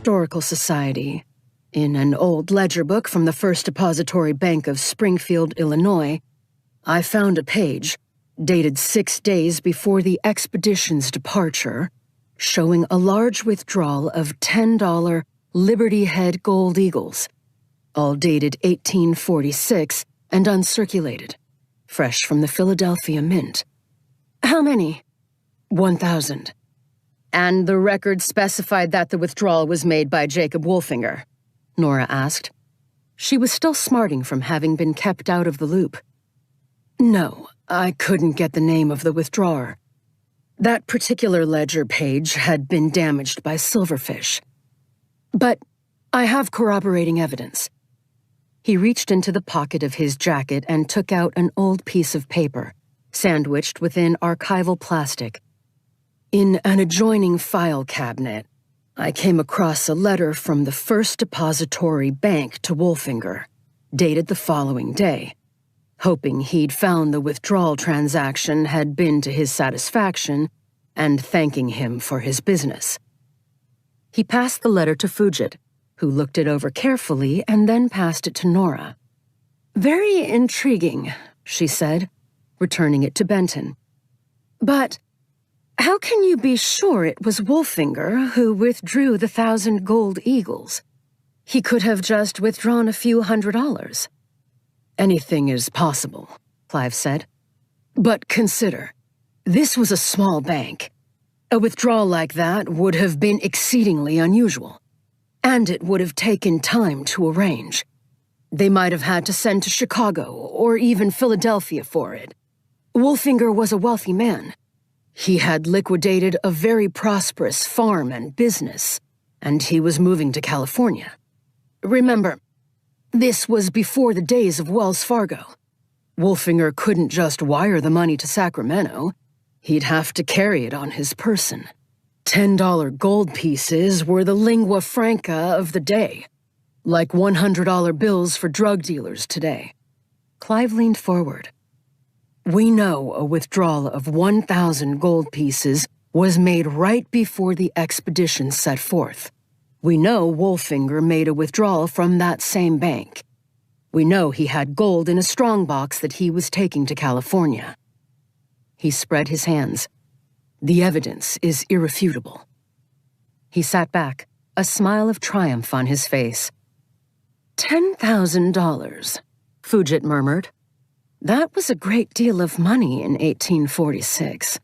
Historical Society. In an old ledger book from the First Depository Bank of Springfield, Illinois, I found a page, dated 6 days before the expedition's departure, showing a large withdrawal of $10 Liberty Head Gold Eagles, all dated 1846 and uncirculated, fresh from the Philadelphia Mint. How many? 1,000. And the record specified that the withdrawal was made by Jacob Wolfinger, Nora asked. She was still smarting from having been kept out of the loop. No, I couldn't get the name of the withdrawer. That particular ledger page had been damaged by silverfish. But I have corroborating evidence. He reached into the pocket of his jacket and took out an old piece of paper, sandwiched within archival plastic. In an adjoining file cabinet, I came across a letter from the First Depository Bank to Wolfinger, dated the following day. Hoping he'd found the withdrawal transaction had been to his satisfaction, and thanking him for his business. He passed the letter to Fugit, who looked it over carefully and then passed it to Nora. Very intriguing, she said, returning it to Benton. But how can you be sure it was Wolfinger who withdrew the 1,000 gold eagles? He could have just withdrawn a few $100. Anything is possible, Clive said. But consider, this was a small bank. A withdrawal like that would have been exceedingly unusual. And it would have taken time to arrange. They might have had to send to Chicago or even Philadelphia for it. Wolfinger was a wealthy man. He had liquidated a very prosperous farm and business, and he was moving to California. Remember, this was before the days of Wells Fargo. Wolfinger couldn't just wire the money to Sacramento. He'd have to carry it on his person. $10 gold pieces were the lingua franca of the day, like $100 bills for drug dealers today. Clive leaned forward. We know a withdrawal of 1,000 gold pieces was made right before the expedition set forth. We know Wolfinger made a withdrawal from that same bank. We know he had gold in a strongbox that he was taking to California. He spread his hands. The evidence is irrefutable. He sat back, a smile of triumph on his face. $10,000, Fugit murmured. That was a great deal of money in 1846.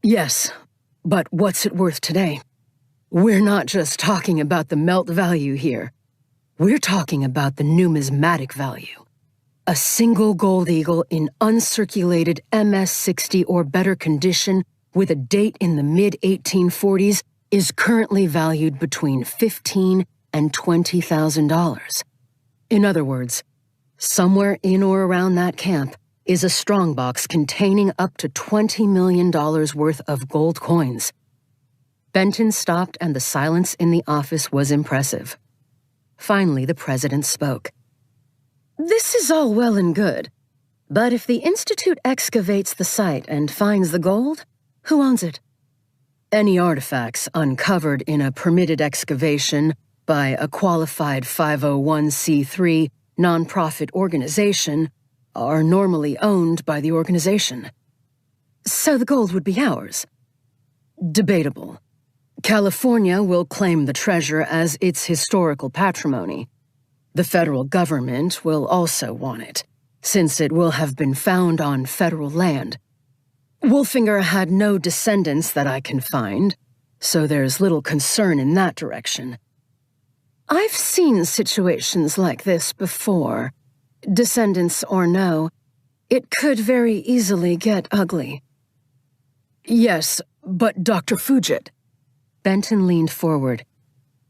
Yes, but what's it worth today? We're not just talking about the melt value here. We're talking about the numismatic value. A single gold eagle in uncirculated MS-60 or better condition with a date in the mid-1840s is currently valued between $15,000 and $20,000. In other words, somewhere in or around that camp is a strongbox containing up to $20 million worth of gold coins. Benton stopped and the silence in the office was impressive. Finally, the president spoke. This is all well and good, but if the Institute excavates the site and finds the gold, who owns it? Any artifacts uncovered in a permitted excavation by a qualified 501c3 nonprofit organization are normally owned by the organization. So the gold would be ours. Debatable. California will claim the treasure as its historical patrimony. The federal government will also want it, since it will have been found on federal land. Wolfinger had no descendants that I can find, so there's little concern in that direction. I've seen situations like this before. Descendants or no, it could very easily get ugly. Yes, but Dr. Fugit. Benton leaned forward.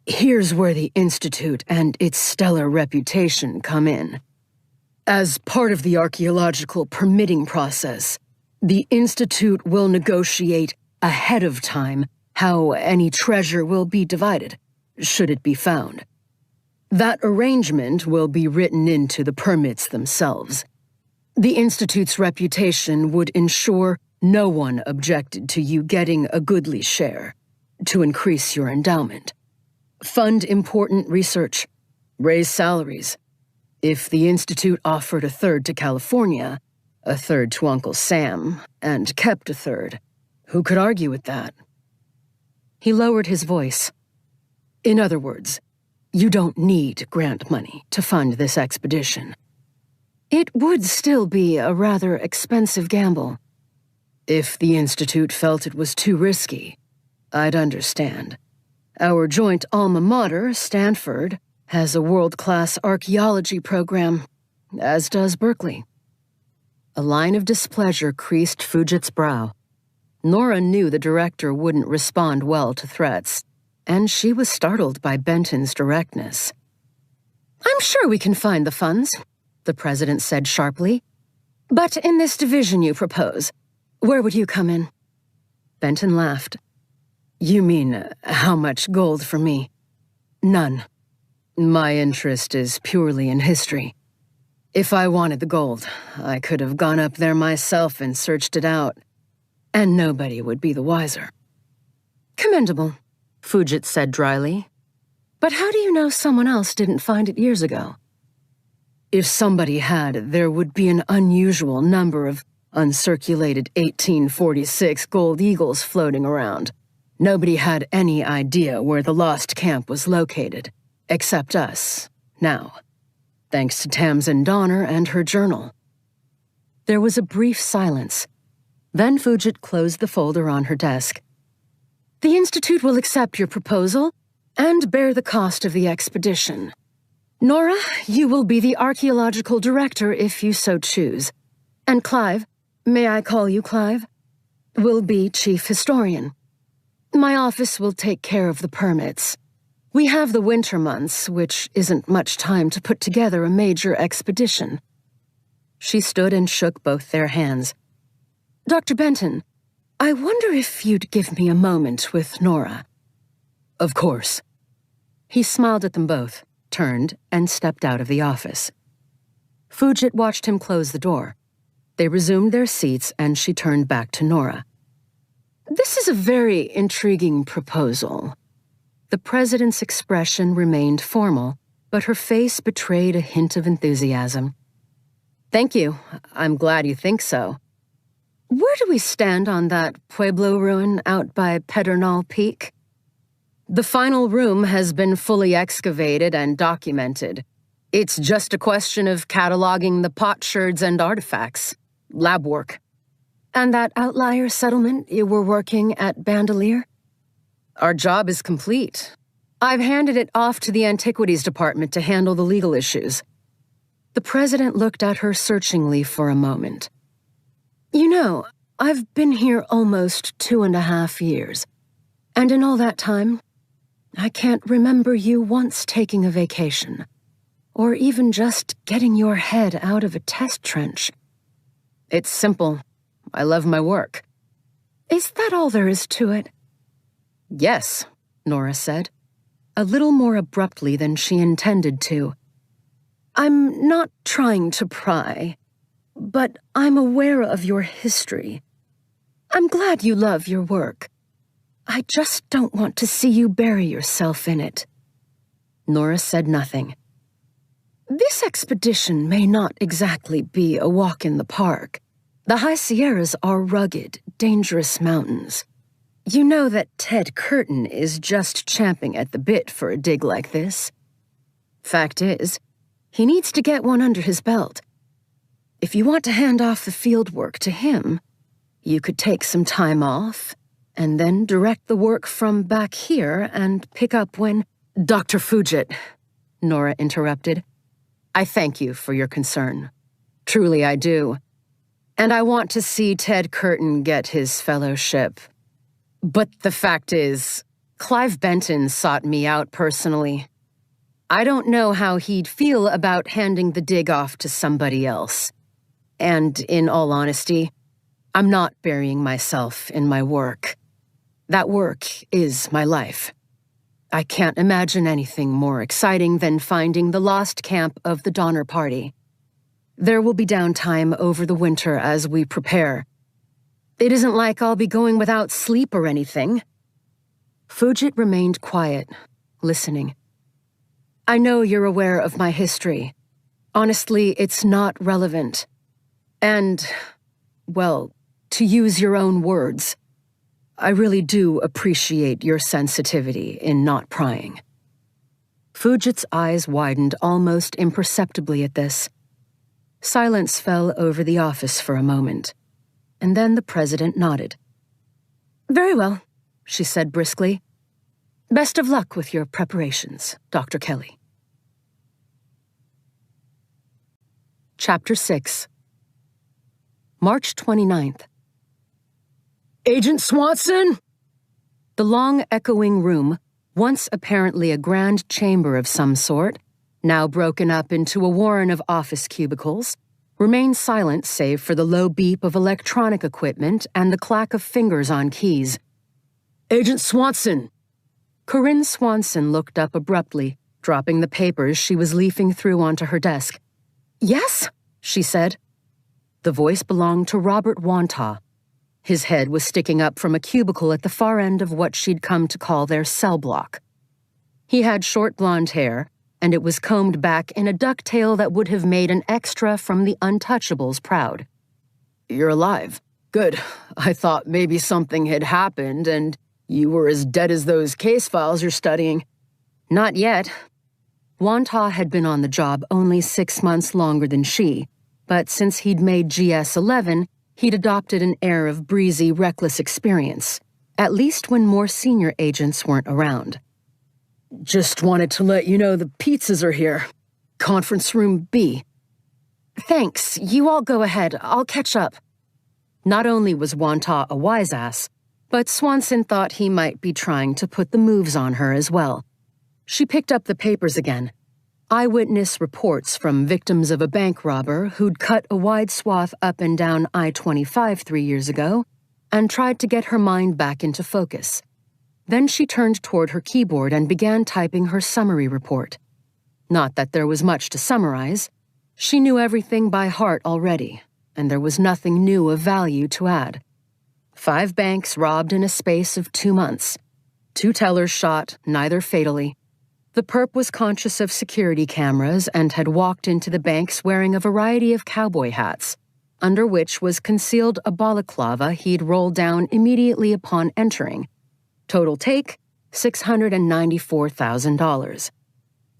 Here's where the Institute and its stellar reputation come in. As part of the archaeological permitting process, the Institute will negotiate ahead of time how any treasure will be divided, should it be found. That arrangement will be written into the permits themselves. The Institute's reputation would ensure no one objected to you getting a goodly share, to increase your endowment. Fund important research. Raise salaries. If the Institute offered a third to California, a third to Uncle Sam, and kept a third, who could argue with that? He lowered his voice. In other words, you don't need grant money to fund this expedition. It would still be a rather expensive gamble. If the Institute felt it was too risky, I'd understand. Our joint alma mater, Stanford, has a world-class archaeology program, as does Berkeley. A line of displeasure creased Fugit's brow. Nora knew the director wouldn't respond well to threats, and she was startled by Benton's directness. I'm sure we can find the funds, the president said sharply. But in this division you propose, where would you come in? Benton laughed. You mean, how much gold for me? None. My interest is purely in history. If I wanted the gold, I could have gone up there myself and searched it out, and nobody would be the wiser. Commendable, Fugit said dryly. But how do you know someone else didn't find it years ago? If somebody had, there would be an unusual number of uncirculated 1846 gold eagles floating around. Nobody had any idea where the lost camp was located, except us, now, thanks to Tamsin Donner and her journal. There was a brief silence. Then Fugit closed the folder on her desk. The Institute will accept your proposal and bear the cost of the expedition. Nora, you will be the archaeological director if you so choose. And Clive, may I call you Clive, will be chief historian. My office will take care of the permits. We have the winter months, which isn't much time to put together a major expedition. She stood and shook both their hands. Dr. Benton, I wonder if you'd give me a moment with Nora. Of course. He smiled at them both, turned, and stepped out of the office. Fugit watched him close the door. They resumed their seats, and she turned back to Nora. This is a very intriguing proposal. The president's expression remained formal, but her face betrayed a hint of enthusiasm. Thank you. I'm glad you think so. Where do we stand on that Pueblo ruin out by Pedernal Peak? The final room has been fully excavated and documented. It's just a question of cataloging the potsherds and artifacts. Lab work. And that outlier settlement you were working at Bandelier? Our job is complete. I've handed it off to the Antiquities Department to handle the legal issues. The president looked at her searchingly for a moment. You know, I've been here almost 2.5 years, and in all that time, I can't remember you once taking a vacation, or even just getting your head out of a test trench. It's simple. I love my work. Is that all there is to it? Yes, Nora said, a little more abruptly than she intended to. I'm not trying to pry, but I'm aware of your history. I'm glad you love your work. I just don't want to see you bury yourself in it. Nora said nothing. This expedition may not exactly be a walk in the park. The High Sierras are rugged, dangerous mountains. You know that Ted Curtin is just champing at the bit for a dig like this. Fact is, he needs to get one under his belt. If you want to hand off the field work to him, you could take some time off, and then direct the work from back here and pick up when— Dr. Fugit, Nora interrupted. I thank you for your concern. Truly I do. And I want to see Ted Curtin get his fellowship. But the fact is, Clive Benton sought me out personally. I don't know how he'd feel about handing the dig off to somebody else. And in all honesty, I'm not burying myself in my work. That work is my life. I can't imagine anything more exciting than finding the lost camp of the Donner Party. There will be downtime over the winter as we prepare. It isn't like I'll be going without sleep or anything. Fugit remained quiet, listening. "I know you're aware of my history. Honestly, it's not relevant. And, well, to use your own words, I really do appreciate your sensitivity in not prying." Fujit's eyes widened almost imperceptibly at this. Silence fell over the office for a moment, and then the president nodded. "Very well," she said briskly. "Best of luck with your preparations, Dr. Kelly." Chapter 6. March 29th. "Agent Swanson?" The long, echoing room, once apparently a grand chamber of some sort, now broken up into a warren of office cubicles, remained silent save for the low beep of electronic equipment and the clack of fingers on keys. "Agent Swanson!" Corinne Swanson looked up abruptly, dropping the papers she was leafing through onto her desk. "Yes?" she said. The voice belonged to Robert Wantagh. His head was sticking up from a cubicle at the far end of what she'd come to call their cell block. He had short blonde hair, and it was combed back in a ducktail that would have made an extra from The Untouchables proud. "You're alive. Good. I thought maybe something had happened and you were as dead as those case files you're studying." "Not yet." Wantagh had been on the job only 6 months longer than she, but since he'd made GS-11, he'd adopted an air of breezy, reckless experience, at least when more senior agents weren't around. "Just wanted to let you know the pizzas are here. Conference room B." "Thanks. You all go ahead. I'll catch up." Not only was Wantagh a wise-ass, but Swanson thought he might be trying to put the moves on her as well. She picked up the papers again. Eyewitness reports from victims of a bank robber who'd cut a wide swath up and down I-25 3 years ago and tried to get her mind back into focus. Then she turned toward her keyboard and began typing her summary report. Not that there was much to summarize. She knew everything by heart already, and there was nothing new of value to add. 5 banks robbed in a space of 2 months. 2 tellers shot, neither fatally. The perp was conscious of security cameras and had walked into the banks wearing a variety of cowboy hats, under which was concealed a balaclava he'd rolled down immediately upon entering. Total take, $694,000.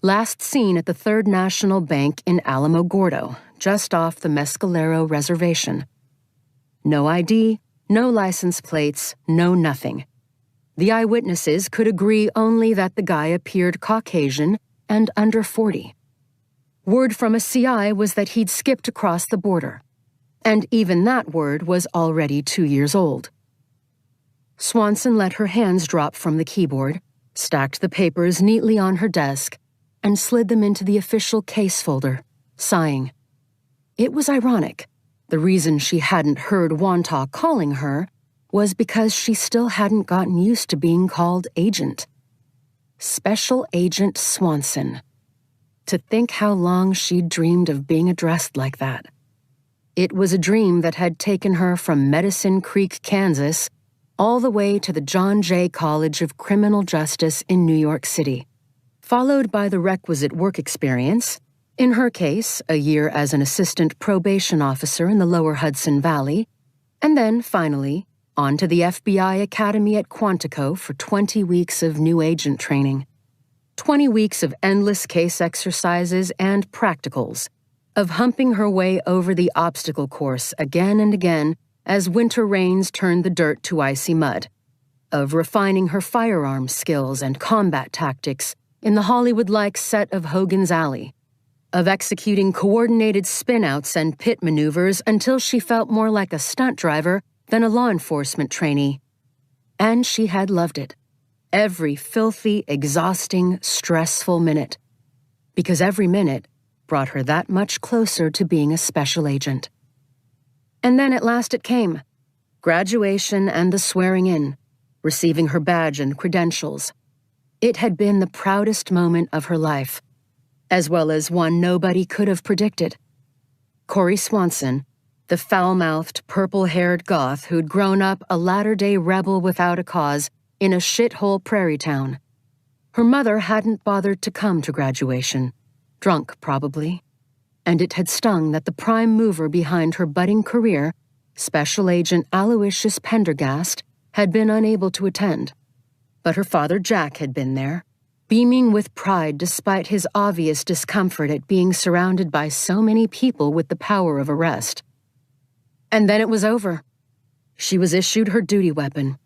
Last seen at the Third National Bank in Alamogordo, just off the Mescalero Reservation. No ID, no license plates, no nothing. The eyewitnesses could agree only that the guy appeared Caucasian and under 40. Word from a CI was that he'd skipped across the border, and even that word was already 2 years old. Swanson let her hands drop from the keyboard, stacked the papers neatly on her desk, and slid them into the official case folder, sighing. It was ironic. The reason she hadn't heard Wantagh calling her was because she still hadn't gotten used to being called Agent. Special Agent Swanson. To think how long she'd dreamed of being addressed like that. It was a dream that had taken her from Medicine Creek, Kansas, all the way to the John Jay College of Criminal Justice in New York City, followed by the requisite work experience, in her case, a year as an assistant probation officer in the lower Hudson Valley, and then, finally, on to the FBI Academy at Quantico for 20 weeks of new agent training. 20 weeks of endless case exercises and practicals, of humping her way over the obstacle course again and again as winter rains turned the dirt to icy mud, of refining her firearms skills and combat tactics in the Hollywood-like set of Hogan's Alley, of executing coordinated spin-outs and pit maneuvers until she felt more like a stunt driver than a law enforcement trainee. And she had loved it. Every filthy, exhausting, stressful minute. Because every minute brought her that much closer to being a special agent. And then at last it came. Graduation and the swearing in, receiving her badge and credentials. It had been the proudest moment of her life, as well as one nobody could have predicted. Corey Swanson, the foul-mouthed, purple-haired goth who'd grown up a latter-day rebel without a cause in a shithole prairie town. Her mother hadn't bothered to come to graduation, drunk probably, and it had stung that the prime mover behind her budding career, Special Agent Aloysius Pendergast, had been unable to attend. But her father Jack had been there, beaming with pride despite his obvious discomfort at being surrounded by so many people with the power of arrest. And then it was over. She was issued her duty weapon,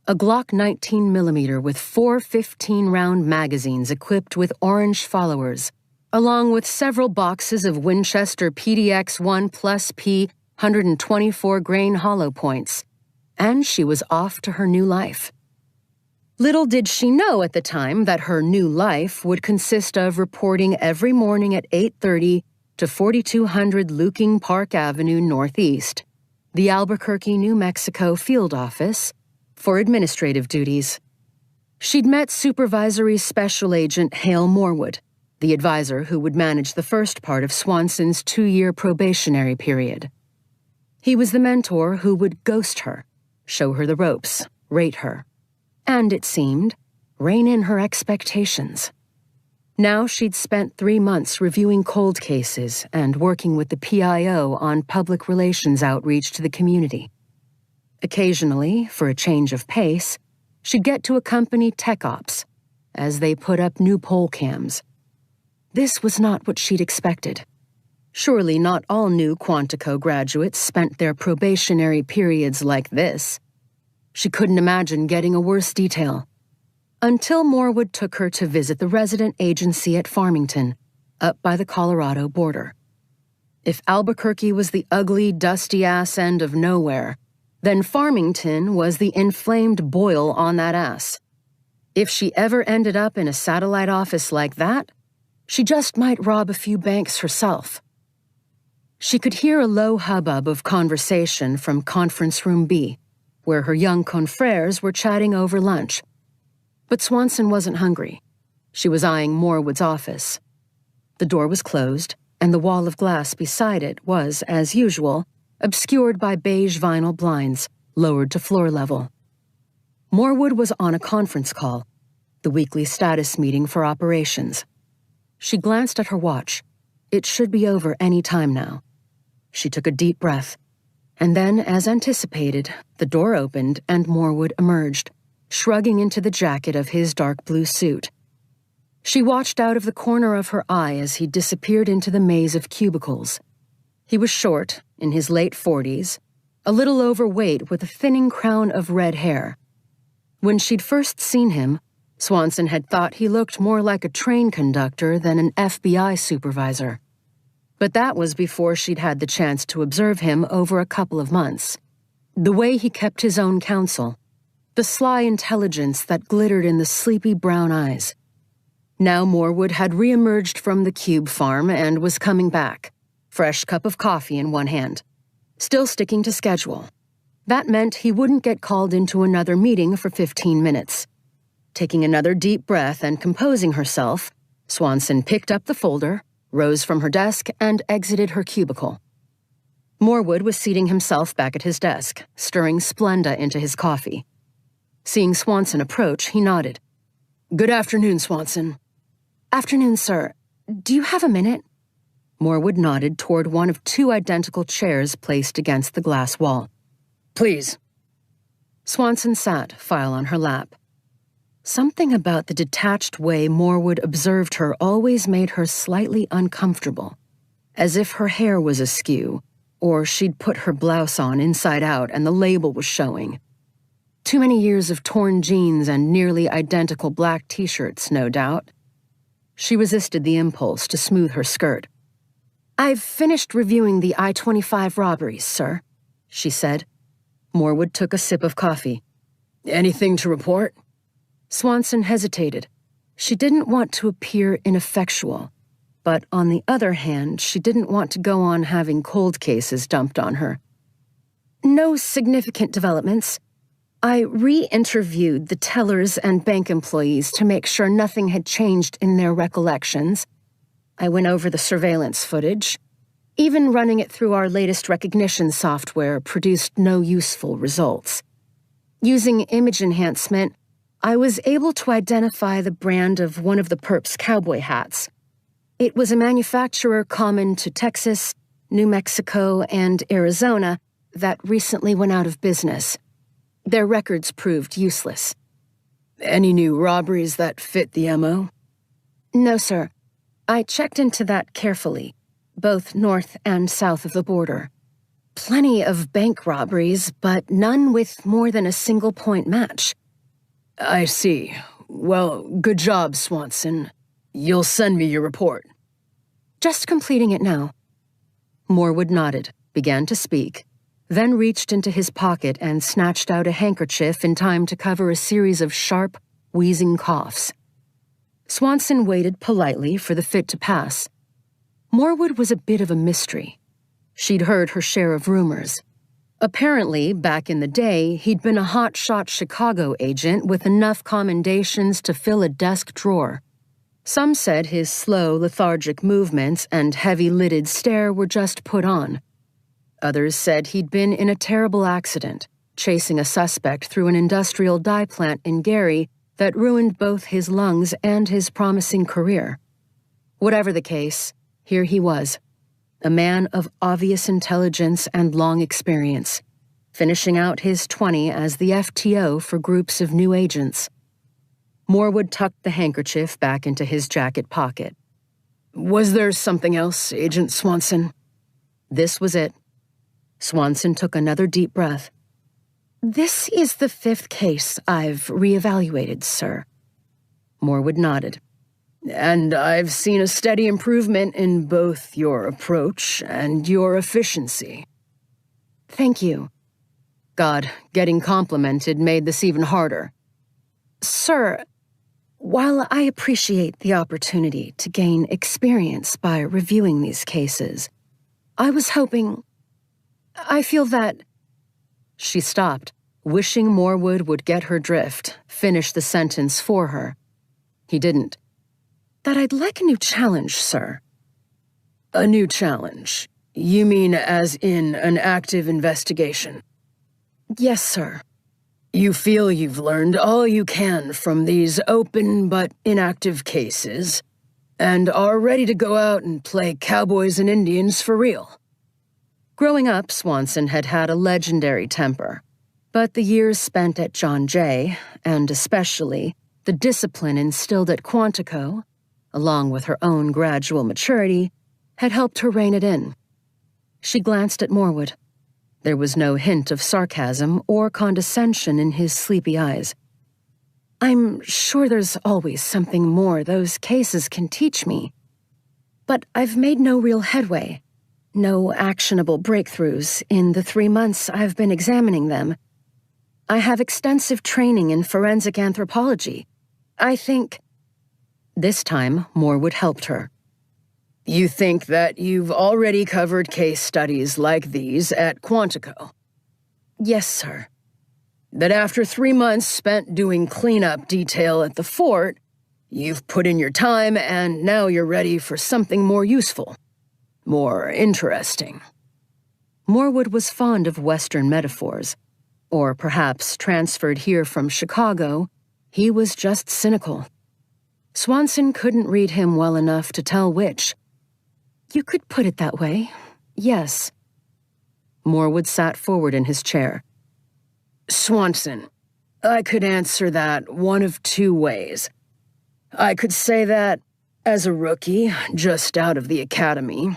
a Glock 19mm with 4 15-round magazines equipped with orange followers, along with several boxes of Winchester PDX-1 Plus P 124-grain hollow points, and she was off to her new life. Little did she know at the time that her new life would consist of reporting every morning at 8:30 to 4200 Luking Park Avenue Northeast, the Albuquerque, New Mexico field office, for administrative duties. She'd met Supervisory Special Agent Hale Morwood, the advisor who would manage the first part of Swanson's 2-year probationary period. He was the mentor who would ghost her, show her the ropes, rate her, and, it seemed, rein in her expectations. Now she'd spent 3 months reviewing cold cases and working with the PIO on public relations outreach to the community. Occasionally, for a change of pace, she'd get to accompany tech ops as they put up new poll cams. This was not what she'd expected. Surely not all new Quantico graduates spent their probationary periods like this. She couldn't imagine getting a worse detail. Until Morwood took her to visit the resident agency at Farmington, up by the Colorado border. If Albuquerque was the ugly, dusty ass end of nowhere, then Farmington was the inflamed boil on that ass. If she ever ended up in a satellite office like that, she just might rob a few banks herself. She could hear a low hubbub of conversation from Conference Room B, where her young confrères were chatting over lunch. But Swanson wasn't hungry. She was eyeing Morwood's office. The door was closed, and the wall of glass beside it was, as usual, obscured by beige vinyl blinds, lowered to floor level. Morwood was on a conference call, the weekly status meeting for operations. She glanced at her watch. It should be over any time now. She took a deep breath, and then, as anticipated, the door opened and Morwood emerged, shrugging into the jacket of his dark blue suit. She watched out of the corner of her eye as he disappeared into the maze of cubicles. He was short, in his late 40s, a little overweight with a thinning crown of red hair. When she'd first seen him, Swanson had thought he looked more like a train conductor than an FBI supervisor. But that was before she'd had the chance to observe him over a couple of months. The way he kept his own counsel, the sly intelligence that glittered in the sleepy brown eyes. Now Morwood had reemerged from the cube farm and was coming back, fresh cup of coffee in one hand, still sticking to schedule. That meant he wouldn't get called into another meeting for 15 minutes. Taking another deep breath and composing herself, Swanson picked up the folder, rose from her desk, and exited her cubicle. Morwood was seating himself back at his desk, stirring Splenda into his coffee. Seeing Swanson approach, he nodded. "Good afternoon, Swanson." "Afternoon, sir. Do you have a minute?" Morwood nodded toward one of 2 identical chairs placed against the glass wall. "Please." Swanson sat, file on her lap. Something about the detached way Morwood observed her always made her slightly uncomfortable, as if her hair was askew, or she'd put her blouse on inside out and the label was showing. Too many years of torn jeans and nearly identical black t-shirts, no doubt. She resisted the impulse to smooth her skirt. "I've finished reviewing the I-25 robberies, sir," she said. Morwood took a sip of coffee. "Anything to report?" Swanson hesitated. She didn't want to appear ineffectual, but on the other hand, she didn't want to go on having cold cases dumped on her. "No significant developments. I re-interviewed the tellers and bank employees to make sure nothing had changed in their recollections. I went over the surveillance footage. Even running it through our latest recognition software produced no useful results. Using image enhancement, I was able to identify the brand of one of the perp's cowboy hats. It was a manufacturer common to Texas, New Mexico, and Arizona that recently went out of business. Their records proved useless. Any new robberies that fit the MO? No, sir. I checked into that carefully, both north and south of the border. Plenty of bank robberies, but none with more than a single-point match. I see. Well, good job, Swanson. You'll send me your report. Just completing it now. Morwood nodded, began to speak, then reached into his pocket and snatched out a handkerchief in time to cover a series of sharp, wheezing coughs. Swanson waited politely for the fit to pass. Morwood was a bit of a mystery. She'd heard her share of rumors. Apparently, back in the day, he'd been a hotshot Chicago agent with enough commendations to fill a desk drawer. Some said his slow, lethargic movements and heavy-lidded stare were just put on. Others said he'd been in a terrible accident, chasing a suspect through an industrial dye plant in Gary that ruined both his lungs and his promising career. Whatever the case, here he was, a man of obvious intelligence and long experience, finishing out his 20 as the FTO for groups of new agents. Morwood tucked the handkerchief back into his jacket pocket. Was there something else, Agent Swanson? This was it. Swanson took another deep breath. This is the 5th case I've reevaluated, sir. Morwood nodded. And I've seen a steady improvement in both your approach and your efficiency. Thank you. God, getting complimented made this even harder. Sir, while I appreciate the opportunity to gain experience by reviewing these cases, I was hoping... I feel that... She stopped, wishing Morwood would get her drift, finish the sentence for her. He didn't. That I'd like a new challenge, sir. A new challenge? You mean as in an active investigation? Yes, sir. You feel you've learned all you can from these open but inactive cases, and are ready to go out and play cowboys and Indians for real. Growing up, Swanson had had a legendary temper, but the years spent at John Jay, and especially the discipline instilled at Quantico, along with her own gradual maturity, had helped her rein it in. She glanced at Morwood. There was no hint of sarcasm or condescension in his sleepy eyes. I'm sure there's always something more those cases can teach me. But I've made no real headway, no actionable breakthroughs in the 3 months I've been examining them. I have extensive training in forensic anthropology. I think... This time, Morwood helped her. You think that you've already covered case studies like these at Quantico? Yes, sir. That after 3 months spent doing cleanup detail at the fort, you've put in your time and now you're ready for something more useful, more interesting. Morwood was fond of Western metaphors, or perhaps transferred here from Chicago, he was just cynical. Swanson couldn't read him well enough to tell which. You could put it that way, yes. Morwood sat forward in his chair. Swanson, I could answer that one of 2 ways. I could say that, as a rookie, just out of the academy,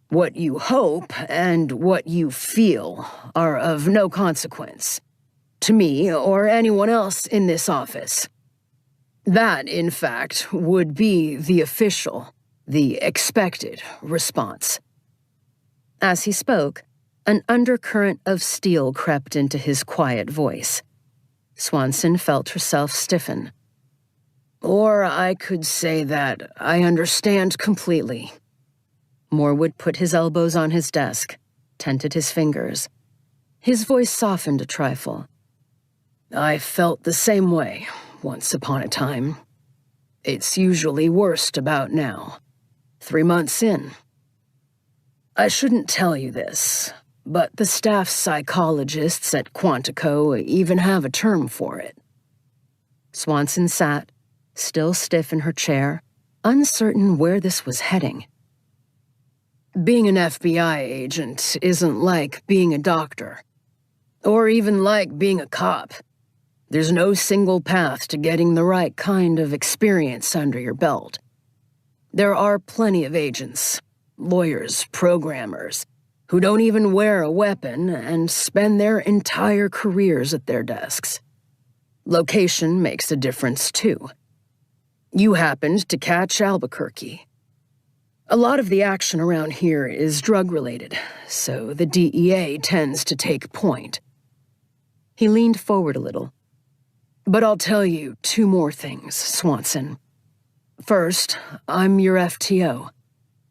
what you hope and what you feel are of no consequence, to me or anyone else in this office. That, in fact, would be the official, the expected response. As he spoke, an undercurrent of steel crept into his quiet voice. Swanson felt herself stiffen. Or I could say that I understand completely. Morwood put his elbows on his desk, tented his fingers. His voice softened a trifle. I felt the same way, once upon a time. It's usually worst about now, 3 months in. I shouldn't tell you this, but the staff psychologists at Quantico even have a term for it. Swanson sat, still stiff in her chair, uncertain where this was heading. Being an FBI agent isn't like being a doctor, or even like being a cop. There's no single path to getting the right kind of experience under your belt. There are plenty of agents, lawyers, programmers, who don't even wear a weapon and spend their entire careers at their desks. Location makes a difference, too. You happened to catch Albuquerque. A lot of the action around here is drug-related, so the DEA tends to take point. He leaned forward a little. But I'll tell you 2 more things, Swanson. First, I'm your FTO.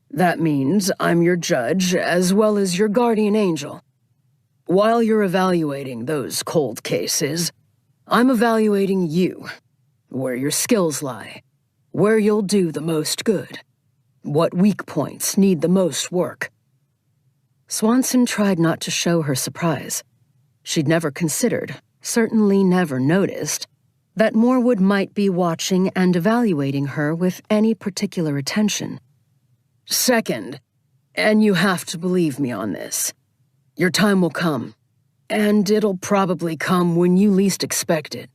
That means I'm your judge as well as your guardian angel. While you're evaluating those cold cases, I'm evaluating you, where your skills lie, where you'll do the most good, what weak points need the most work. Swanson tried not to show her surprise. She'd never considered, certainly never noticed, that Morwood might be watching and evaluating her with any particular attention. Second, and you have to believe me on this, your time will come, and it'll probably come when you least expect it.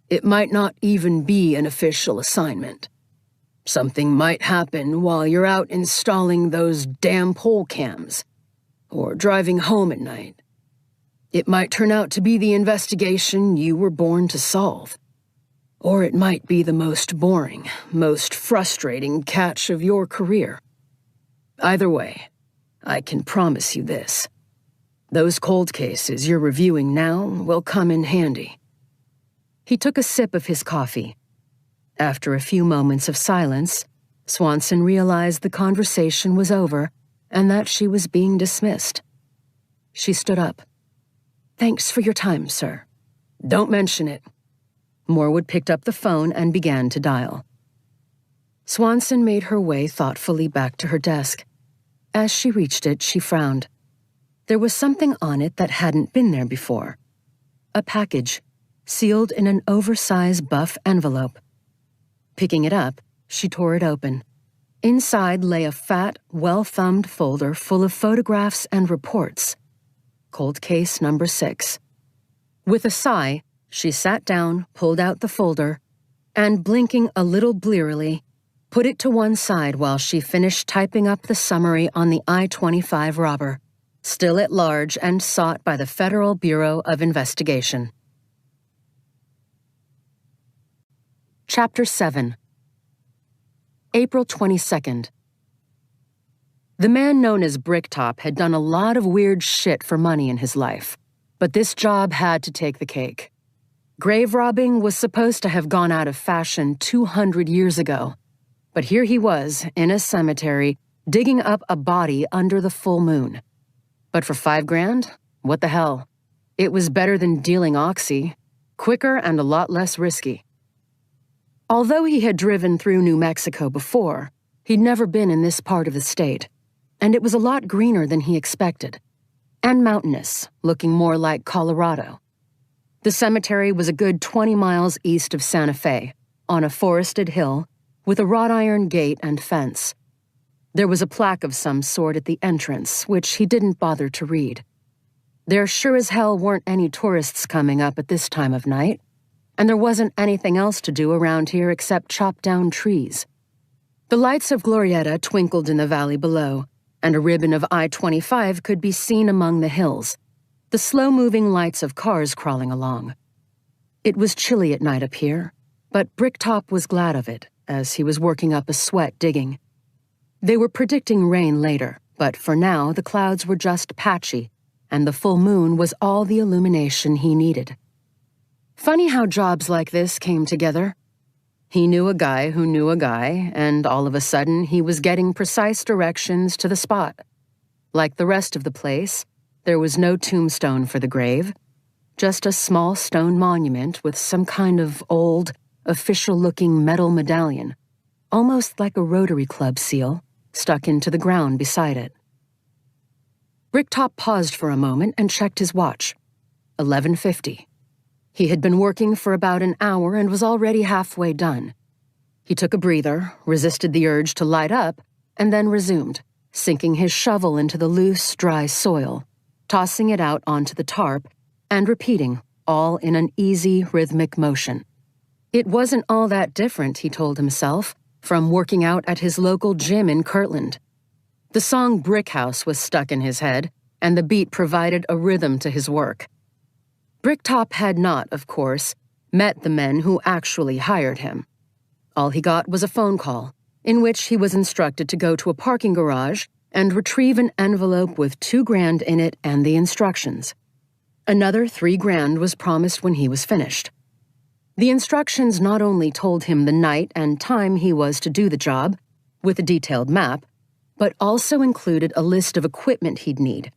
It might not even be an official assignment. Something might happen while you're out installing those damn pole cams, or driving home at night. It might turn out to be the investigation you were born to solve. Or it might be the most boring, most frustrating catch of your career. Either way, I can promise you this. Those cold cases you're reviewing now will come in handy. He took a sip of his coffee. After a few moments of silence, Swanson realized the conversation was over and that she was being dismissed. She stood up. "Thanks for your time, sir." "Don't mention it." Morwood picked up the phone and began to dial. Swanson made her way thoughtfully back to her desk. As she reached it, she frowned. There was something on it that hadn't been there before. A package, sealed in an oversized buff envelope. Picking it up, she tore it open. Inside lay a fat, well-thumbed folder full of photographs and reports. Cold case number 6. With a sigh, she sat down, pulled out the folder, and blinking a little blearily, put it to one side while she finished typing up the summary on the I-25 robber, still at large and sought by the Federal Bureau of Investigation. Chapter 7. April 22nd. The man known as Bricktop had done a lot of weird shit for money in his life, but this job had to take the cake. Grave robbing was supposed to have gone out of fashion 200 years ago, but here he was, in a cemetery, digging up a body under the full moon. But for $5,000? What the hell? It was better than dealing oxy, quicker and a lot less risky. Although he had driven through New Mexico before, he'd never been in this part of the state, and it was a lot greener than he expected, and mountainous, looking more like Colorado. The cemetery was a good 20 miles east of Santa Fe, on a forested hill, with a wrought iron gate and fence. There was a plaque of some sort at the entrance, which he didn't bother to read. There sure as hell weren't any tourists coming up at this time of night, and there wasn't anything else to do around here except chop down trees. The lights of Glorieta twinkled in the valley below, and a ribbon of I-25 could be seen among the hills, the slow-moving lights of cars crawling along. It was chilly at night up here, but Bricktop was glad of it, as he was working up a sweat digging. They were predicting rain later, but for now the clouds were just patchy, and the full moon was all the illumination he needed. Funny how jobs like this came together. He knew a guy who knew a guy, and all of a sudden he was getting precise directions to the spot. Like the rest of the place, there was no tombstone for the grave, just a small stone monument with some kind of old, official-looking metal medallion, almost like a Rotary Club seal, stuck into the ground beside it. Bricktop paused for a moment and checked his watch. 11:50. He had been working for about an hour and was already halfway done. He took a breather, resisted the urge to light up, and then resumed, sinking his shovel into the loose, dry soil, tossing it out onto the tarp, and repeating, all in an easy, rhythmic motion. It wasn't all that different, he told himself, from working out at his local gym in Kirtland. The song Brick House was stuck in his head, and the beat provided a rhythm to his work. Bricktop had not, of course, met the men who actually hired him. All he got was a phone call, in which he was instructed to go to a parking garage and retrieve an envelope with $2,000 in it and the instructions. Another $3,000 was promised when he was finished. The instructions not only told him the night and time he was to do the job, with a detailed map, but also included a list of equipment he'd need: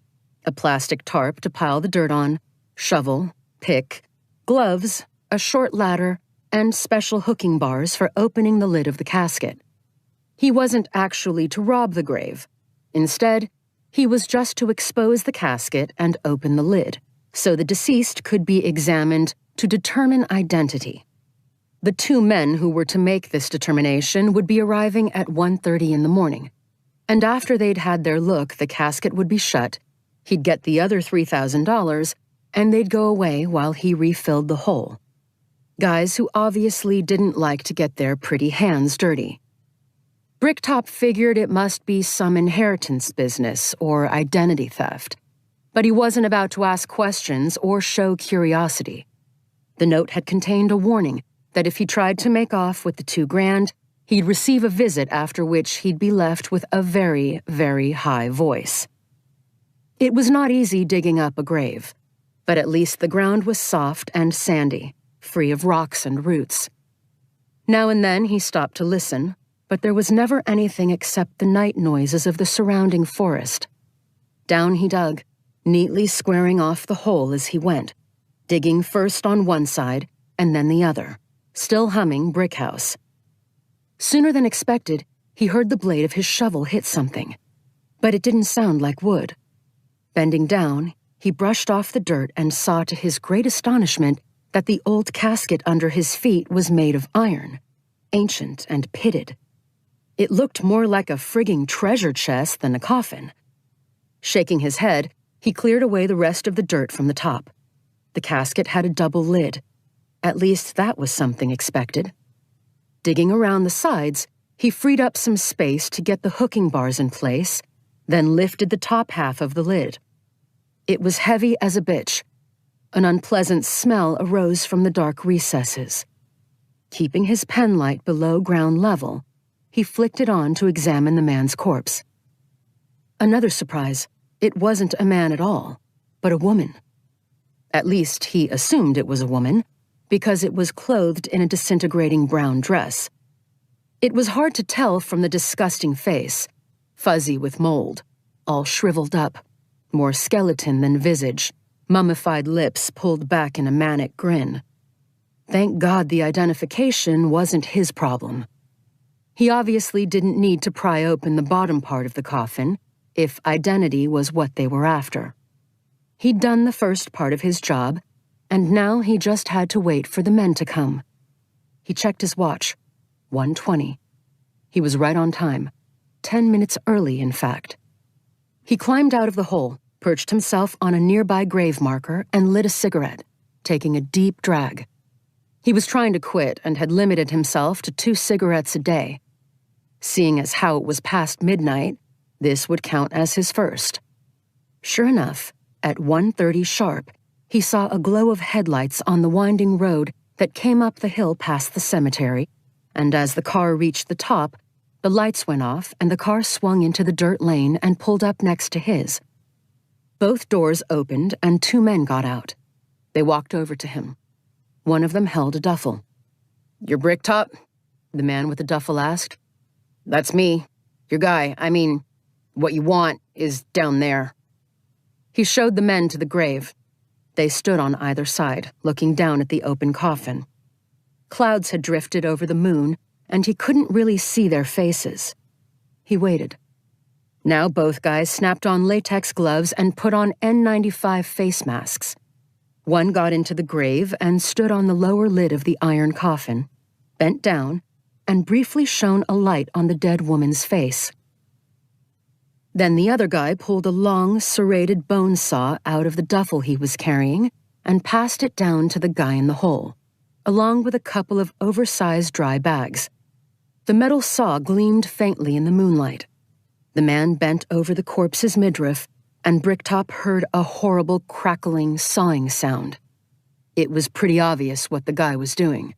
a plastic tarp to pile the dirt on, shovel, pick, gloves, a short ladder, and special hooking bars for opening the lid of the casket. He wasn't actually to rob the grave. Instead, he was just to expose the casket and open the lid, so the deceased could be examined to determine identity. The 2 men who were to make this determination would be arriving at 1:30 in the morning, and after they'd had their look, the casket would be shut, he'd get the other $3,000, and they'd go away while he refilled the hole. Guys who obviously didn't like to get their pretty hands dirty. Bricktop figured it must be some inheritance business or identity theft, but he wasn't about to ask questions or show curiosity. The note had contained a warning that if he tried to make off with the $2,000, he'd receive a visit after which he'd be left with a very, very high voice. It was not easy digging up a grave, but at least the ground was soft and sandy, free of rocks and roots. Now and then he stopped to listen, but there was never anything except the night noises of the surrounding forest. Down he dug, neatly squaring off the hole as he went, digging first on one side and then the other, still humming Brick House. Sooner than expected, he heard the blade of his shovel hit something, but it didn't sound like wood. Bending down, he brushed off the dirt and saw to his great astonishment that the old casket under his feet was made of iron, ancient and pitted. It looked more like a frigging treasure chest than a coffin. Shaking his head, he cleared away the rest of the dirt from the top. The casket had a double lid. At least that was something expected. Digging around the sides, he freed up some space to get the hooking bars in place, then lifted the top half of the lid. It was heavy as a bitch. An unpleasant smell arose from the dark recesses. Keeping his pen light below ground level, he flicked it on to examine the man's corpse. Another surprise, it wasn't a man at all, but a woman. At least he assumed it was a woman, because it was clothed in a disintegrating brown dress. It was hard to tell from the disgusting face, fuzzy with mold, all shriveled up, more skeleton than visage, mummified lips pulled back in a manic grin. Thank God the identification wasn't his problem. He obviously didn't need to pry open the bottom part of the coffin, if identity was what they were after. He'd done the first part of his job, and now he just had to wait for the men to come. He checked his watch. 1:20. He was right on time. 10 minutes early, in fact. He climbed out of the hole, perched himself on a nearby grave marker, and lit a cigarette, taking a deep drag. He was trying to quit and had limited himself to 2 cigarettes a day. Seeing as how it was past midnight, this would count as his first. Sure enough, at 1:30 sharp, he saw a glow of headlights on the winding road that came up the hill past the cemetery, and as the car reached the top, the lights went off and the car swung into the dirt lane and pulled up next to his. Both doors opened and 2 men got out. They walked over to him. One of them held a duffel. "Your Bricktop?" the man with the duffel asked. "That's me. Your guy. I mean, what you want is down there." He showed the men to the grave. They stood on either side, looking down at the open coffin. Clouds had drifted over the moon, and he couldn't really see their faces. He waited. Now both guys snapped on latex gloves and put on N95 face masks. One got into the grave and stood on the lower lid of the iron coffin, bent down, and briefly shone a light on the dead woman's face. Then the other guy pulled a long, serrated bone saw out of the duffel he was carrying and passed it down to the guy in the hole, along with a couple of oversized dry bags. The metal saw gleamed faintly in the moonlight. The man bent over the corpse's midriff, and Bricktop heard a horrible crackling, sawing sound. It was pretty obvious what the guy was doing,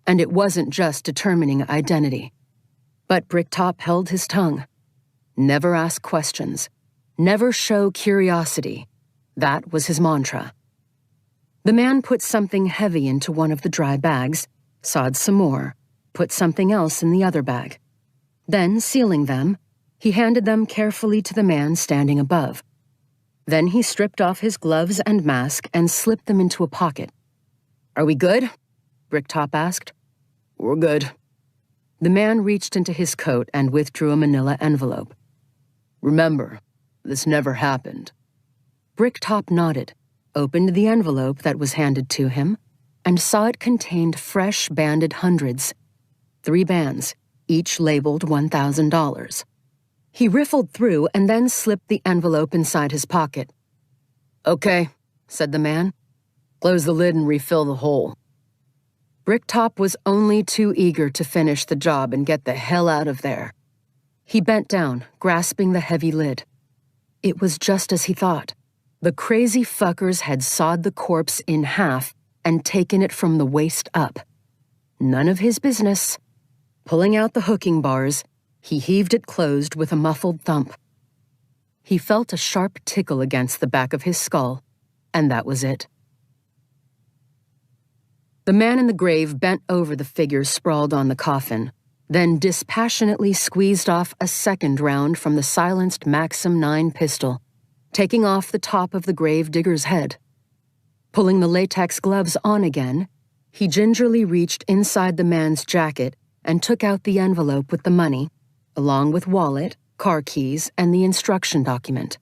and it wasn't just determining identity. But Bricktop held his tongue. Never ask questions. Never show curiosity. That was his mantra. The man put something heavy into one of the dry bags, sawed some more, put something else in the other bag. Then, sealing them, he handed them carefully to the man standing above. Then he stripped off his gloves and mask and slipped them into a pocket. "Are we good?" Bricktop asked. "We're good." The man reached into his coat and withdrew a manila envelope. "Remember, this never happened." Bricktop nodded, opened the envelope that was handed to him, and saw it contained fresh banded hundreds. 3 bands, each labeled $1,000. He riffled through and then slipped the envelope inside his pocket. "Okay," said the man. "Close the lid and refill the hole." Bricktop was only too eager to finish the job and get the hell out of there. He bent down, grasping the heavy lid. It was just as he thought. The crazy fuckers had sawed the corpse in half and taken it from the waist up. None of his business. Pulling out the hooking bars, he heaved it closed with a muffled thump. He felt a sharp tickle against the back of his skull, and that was it. The man in the grave bent over the figure sprawled on the coffin, then dispassionately squeezed off a second round from the silenced Maxim 9 pistol, taking off the top of the grave digger's head. Pulling the latex gloves on again, he gingerly reached inside the man's jacket and took out the envelope with the money, along with wallet, car keys, and the instruction document.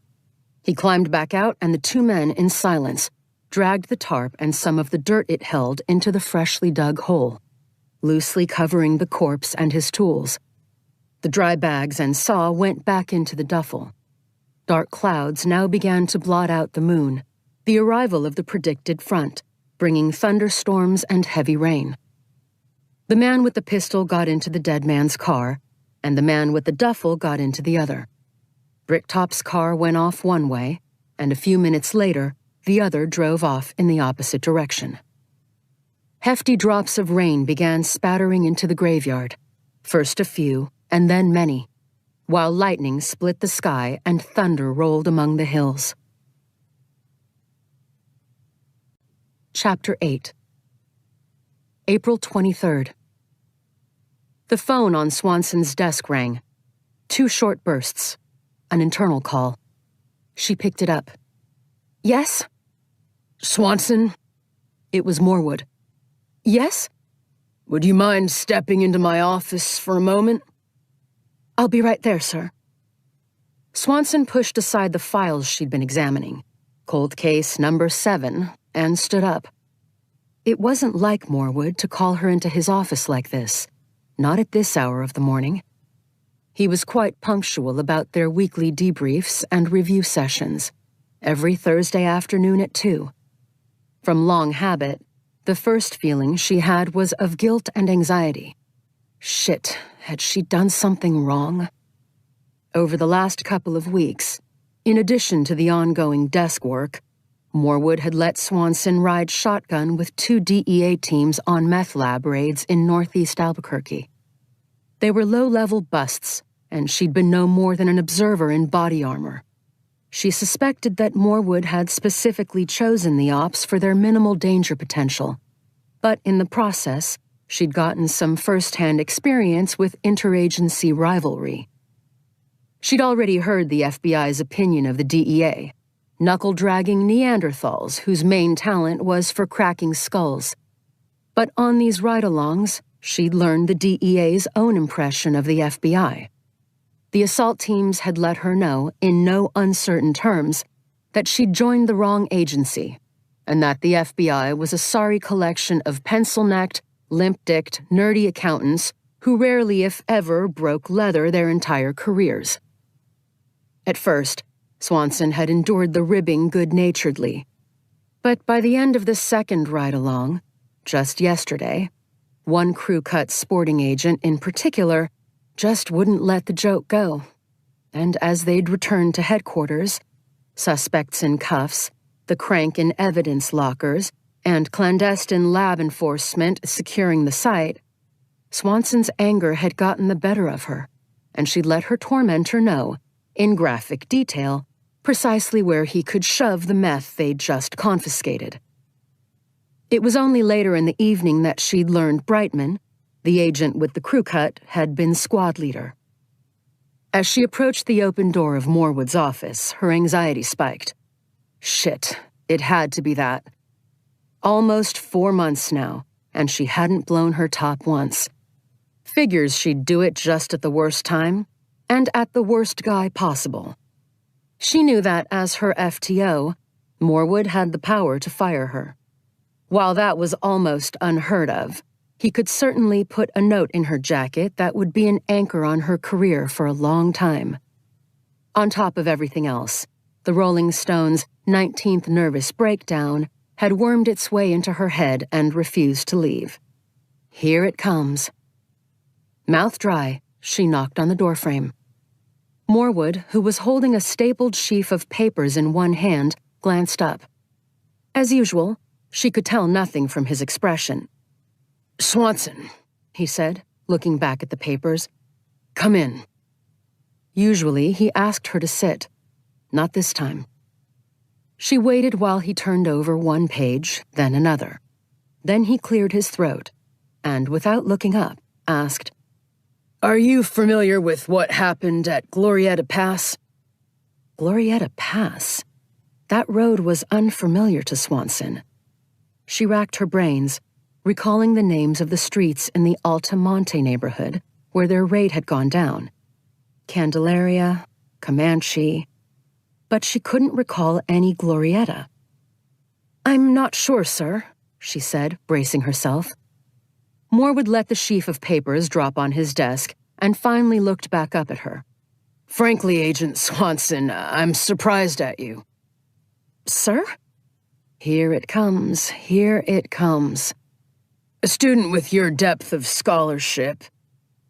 He climbed back out, and the 2 men, in silence, dragged the tarp and some of the dirt it held into the freshly dug hole, loosely covering the corpse and his tools. The dry bags and saw went back into the duffel. Dark clouds now began to blot out the moon, the arrival of the predicted front, bringing thunderstorms and heavy rain. The man with the pistol got into the dead man's car, and the man with the duffel got into the other. Bricktop's car went off one way, and a few minutes later, the other drove off in the opposite direction. Hefty drops of rain began spattering into the graveyard, first a few, and then many, while lightning split the sky and thunder rolled among the hills. Chapter 8. April 23rd. The phone on Swanson's desk rang. 2 short bursts. An internal call. She picked it up. "Yes?" "Swanson?" It was Morwood. "Yes?" "Would you mind stepping into my office for a moment?" "I'll be right there, sir." Swanson pushed aside the files she'd been examining, cold case number 7, and stood up. It wasn't like Morwood to call her into his office like this, not at this hour of the morning. He was quite punctual about their weekly debriefs and review sessions, every Thursday afternoon at 2. From long habit, the first feeling she had was of guilt and anxiety. Shit, had she done something wrong? Over the last couple of weeks, in addition to the ongoing desk work, Morwood had let Swanson ride shotgun with 2 DEA teams on meth lab raids in northeast Albuquerque. They were low-level busts, and she'd been no more than an observer in body armor. She suspected that Morwood had specifically chosen the ops for their minimal danger potential, but in the process, she'd gotten some first-hand experience with interagency rivalry. She'd already heard the FBI's opinion of the DEA, knuckle-dragging Neanderthals whose main talent was for cracking skulls. But on these ride-alongs, she'd learned the DEA's own impression of the FBI. The assault teams had let her know, in no uncertain terms, that she'd joined the wrong agency, and that the FBI was a sorry collection of pencil-necked, limp-dicked, nerdy accountants who rarely, if ever, broke leather their entire careers. At first, Swanson had endured the ribbing good-naturedly. But by the end of the second ride-along, just yesterday, one crew-cut sporting agent in particular just wouldn't let the joke go. And as they'd returned to headquarters, suspects in cuffs, the crank in evidence lockers, and clandestine lab enforcement securing the site, Swanson's anger had gotten the better of her, and she'd let her tormentor know, in graphic detail, precisely where he could shove the meth they'd just confiscated. It was only later in the evening that she'd learned Brightman, the agent with the crew cut, had been squad leader. As she approached the open door of Morwood's office, her anxiety spiked. Shit, it had to be that. Almost 4 months now, and she hadn't blown her top once. Figures she'd do it just at the worst time, and at the worst guy possible. She knew that as her FTO, Morwood had the power to fire her. While that was almost unheard of, he could certainly put a note in her jacket that would be an anchor on her career for a long time. On top of everything else, the Rolling Stones' 19th nervous breakdown had wormed its way into her head and refused to leave. Here it comes. Mouth dry, she knocked on the doorframe. Morwood, who was holding a stapled sheaf of papers in one hand, glanced up. As usual, she could tell nothing from his expression. "Swanson," he said, looking back at the papers. "Come in." Usually, he asked her to sit. Not this time. She waited while he turned over one page, then another. Then he cleared his throat, and without looking up, asked, "Are you familiar with what happened at Glorietta Pass?" Glorietta Pass? That road was unfamiliar to Swanson. She racked her brains, recalling the names of the streets in the Altamonte neighborhood where their raid had gone down. Candelaria, Comanche, but she couldn't recall any Glorietta. "I'm not sure, sir," she said, bracing herself. Morwood let the sheaf of papers drop on his desk and finally looked back up at her. "Frankly, Agent Swanson, I'm surprised at you." "Sir?" "Here it comes, here it comes. A student with your depth of scholarship,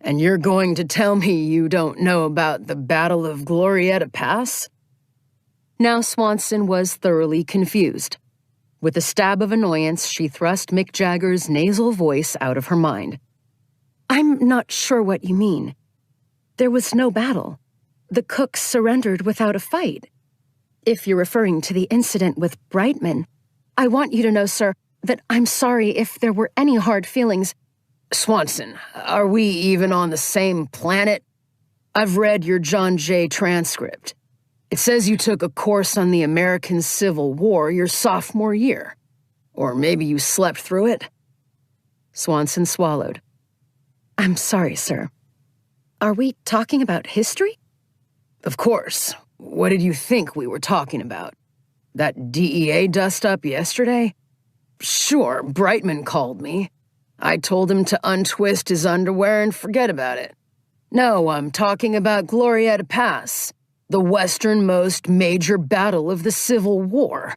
and you're going to tell me you don't know about the Battle of Glorietta Pass?" Now Swanson was thoroughly confused. With a stab of annoyance, she thrust Mick Jagger's nasal voice out of her mind. "I'm not sure what you mean. There was no battle. The Cooks surrendered without a fight. If you're referring to the incident with Brightman, I want you to know, sir, that I'm sorry if there were any hard feelings." "Swanson, are we even on the same planet? I've read your John Jay transcript. It says you took a course on the American Civil War your sophomore year. Or maybe you slept through it?" Swanson swallowed. "I'm sorry, sir. Are we talking about history?" "Of course. What did you think we were talking about? That DEA dust-up yesterday? Sure, Brightman called me. I told him to untwist his underwear and forget about it. No, I'm talking about Glorietta Pass, the westernmost major battle of the Civil War.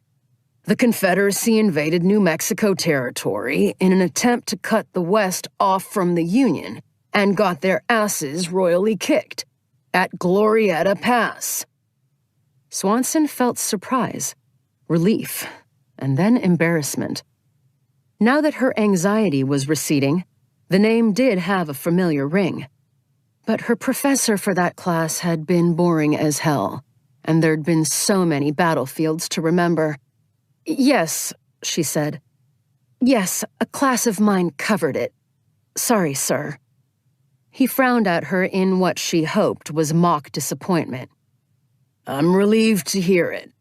The Confederacy invaded New Mexico territory in an attempt to cut the West off from the Union and got their asses royally kicked at Glorietta Pass." Swanson felt surprise, relief, and then embarrassment. Now that her anxiety was receding, the name did have a familiar ring. But her professor for that class had been boring as hell, and there'd been so many battlefields to remember. "Yes," she said. "Yes, a class of mine covered it. Sorry, sir." He frowned at her in what she hoped was mock disappointment. "I'm relieved to hear it.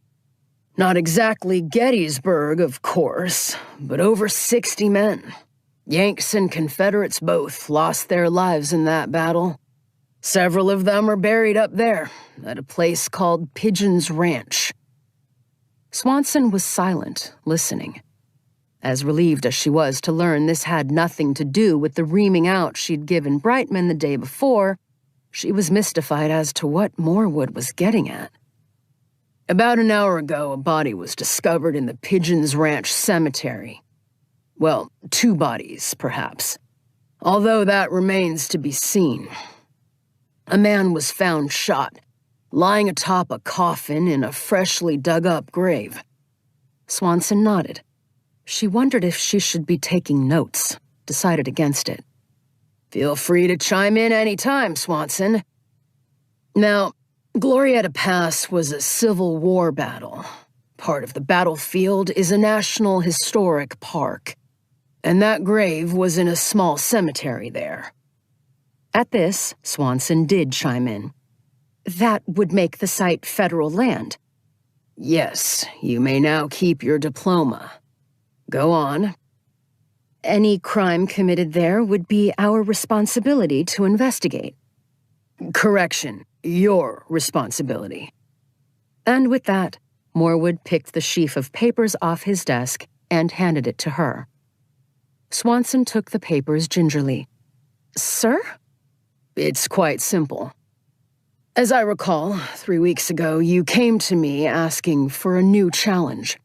Not exactly Gettysburg, of course, but over 60 men. Yanks and Confederates both lost their lives in that battle. Several of them are buried up there, at a place called Pigeon's Ranch." Swanson was silent, listening. As relieved as she was to learn this had nothing to do with the reaming out she'd given Brightman the day before, she was mystified as to what Morwood was getting at. About an hour ago, a body was discovered in the Pigeons Ranch Cemetery. Well, 2 bodies, perhaps. Although that remains to be seen. A man was found shot, lying atop a coffin in a freshly dug-up grave. Swanson nodded. She wondered if she should be taking notes, decided against it. Feel free to chime in any time, Swanson. Now, Glorietta Pass was a Civil War battle. Part of the battlefield is a National Historic Park, and that grave was in a small cemetery there. At this, Swanson did chime in. That would make the site federal land. Yes, you may now keep your diploma. Go on. Any crime committed there would be our responsibility to investigate. Correction, your responsibility. And with that, Morwood picked the sheaf of papers off his desk and handed it to her. Swanson took the papers gingerly. Sir? It's quite simple. As I recall, 3 weeks ago, you came to me asking for a new challenge.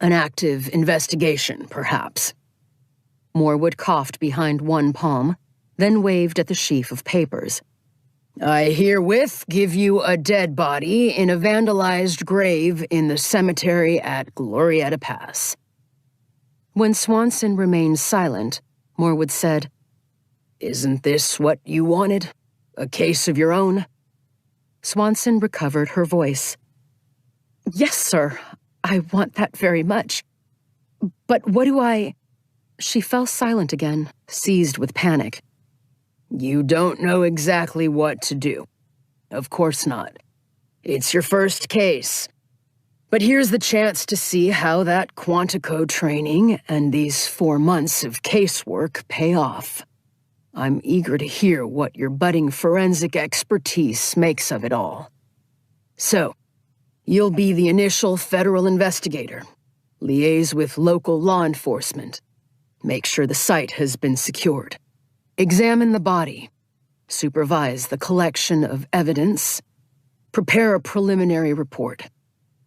An active investigation, perhaps. Morwood coughed behind one palm, then waved at the sheaf of papers. I herewith give you a dead body in a vandalized grave in the cemetery at Glorietta Pass. When Swanson remained silent, Morwood said, Isn't this what you wanted? A case of your own? Swanson recovered her voice. Yes, sir. I want that very much. But what do I... She fell silent again, seized with panic. You don't know exactly what to do. Of course not. It's your first case. But here's the chance to see how that Quantico training and these 4 months of casework pay off. I'm eager to hear what your budding forensic expertise makes of it all. So, you'll be the initial federal investigator. Liaise with local law enforcement. Make sure the site has been secured. Examine the body. Supervise the collection of evidence. Prepare a preliminary report.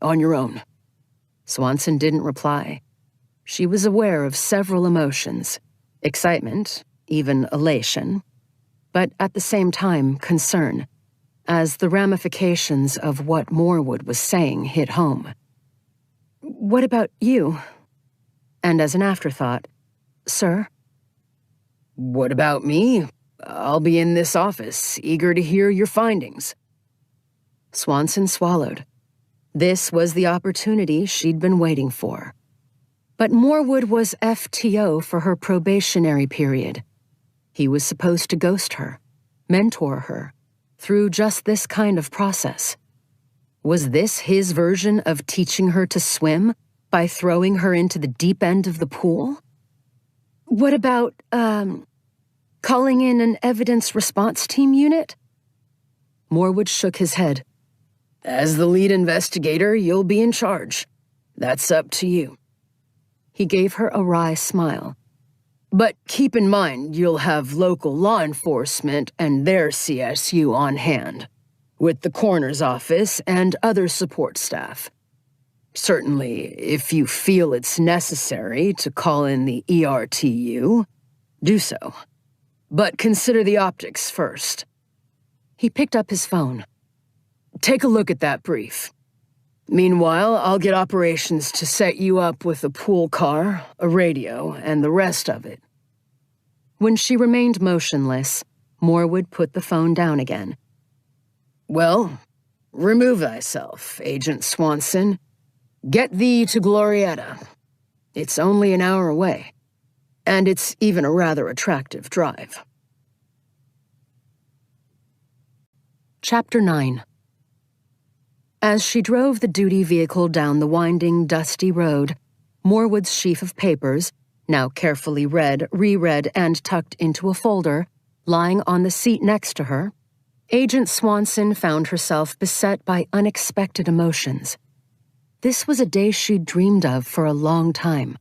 On your own. Swanson didn't reply. She was aware of several emotions. Excitement, even elation. But at the same time, concern. As the ramifications of what Morwood was saying hit home. What about you? And as an afterthought, sir? What about me? I'll be in this office, eager to hear your findings. Swanson swallowed. This was the opportunity she'd been waiting for. But Morwood was FTO for her probationary period. He was supposed to ghost her, mentor her, through just this kind of process. Was this his version of teaching her to swim by throwing her into the deep end of the pool? What about, calling in an evidence response team unit? Morwood shook his head. As the lead investigator, you'll be in charge. That's up to you. He gave her a wry smile. But keep in mind, you'll have local law enforcement and their CSU on hand, with the coroner's office and other support staff. Certainly, if you feel it's necessary to call in the ERTU, do so. But consider the optics first. He picked up his phone. Take a look at that brief. Meanwhile, I'll get operations to set you up with a pool car, a radio, and the rest of it. When she remained motionless, Morwood put the phone down again. Well, remove thyself, Agent Swanson. Get thee to Glorietta. It's only an hour away, and it's even a rather attractive drive. Chapter 9. As she drove the duty vehicle down the winding, dusty road, Morwood's sheaf of papers, now carefully read, reread, and tucked into a folder, lying on the seat next to her, Agent Swanson found herself beset by unexpected emotions. This was a day she'd dreamed of for a long time.